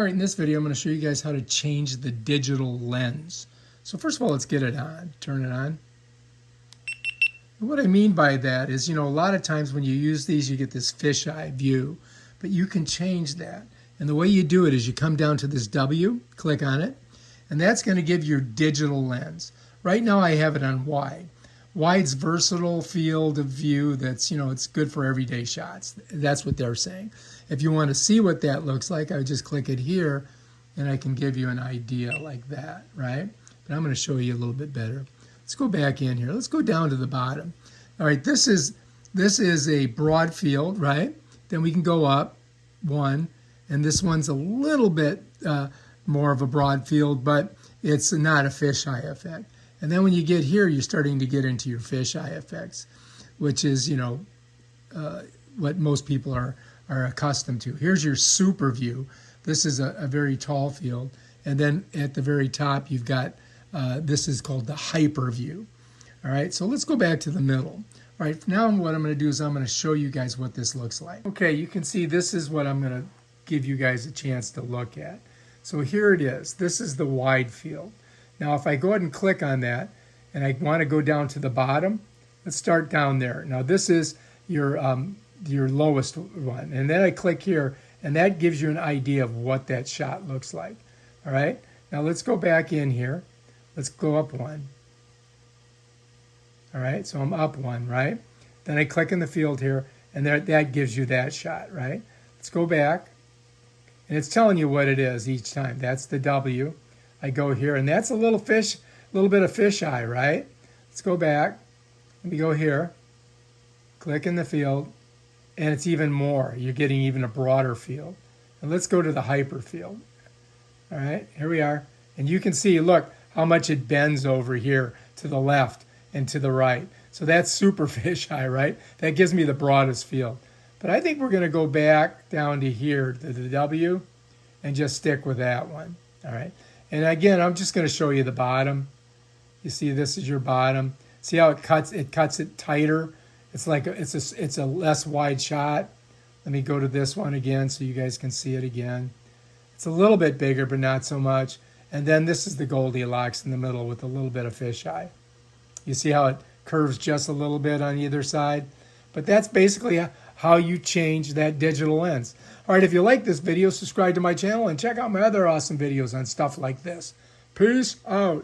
All right, in this video, I'm going to show you guys how to change the digital lens. So first of all, let's get it on, turn it on. And what I mean by that is, a lot of times when you use these, you get this fisheye view, but you can change that. And the way you do it is you come down to this W, click on it, and that's going to give you your digital lens. Right now I have it on wide. Wide's versatile field of view that's, it's good for everyday shots. That's what they're saying. If you want to see what that looks like, I would just click it here and I can give you an idea like that, right? But I'm going to show you a little bit better. Let's go back in here. Let's go down to the bottom. All right, this is a broad field, right? Then we can go up one, and this one's a little bit more of a broad field, but it's not a fisheye effect. And then when you get here, you're starting to get into your fisheye effects, which is, what most people are accustomed to. Here's your super view. This is a very tall field. And then at the very top, you've got, this is called the hyper view. All right, so let's go back to the middle. All right, now what I'm going to do is I'm going to show you guys what this looks like. Okay, you can see this is what I'm going to give you guys a chance to look at. So here it is. This is the wide field. Now, if I go ahead and click on that, and I want to go down to the bottom, let's start down there. Now, this is your lowest one. And then I click here, and that gives you an idea of what that shot looks like. All right? Now, let's go back in here. Let's go up one. All right? So I'm up one, right? Then I click in the field here, and that gives you that shot, right? Let's go back. And it's telling you what it is each time. That's the W. I go here, and that's a little bit of fisheye, right? Let's go back. Let me go here. Click in the field, and it's even more. You're getting even a broader field. And let's go to the hyper field. All right, here we are. And you can see, look, how much it bends over here to the left and to the right. So that's super fisheye, right? That gives me the broadest field. But I think we're going to go back down to here, to the W, and just stick with that one. All right. And again, I'm just going to show you the bottom. You see, this is your bottom. See how it cuts it tighter. It's like it's a less wide shot. Let me go to this one again so you guys can see it again. It's a little bit bigger, but not so much. And then this is the Goldilocks in the middle with a little bit of fisheye. You see how it curves just a little bit on either side? But that's basically how you change that digital lens. All right, if you like this video, subscribe to my channel and check out my other awesome videos on stuff like this. Peace out.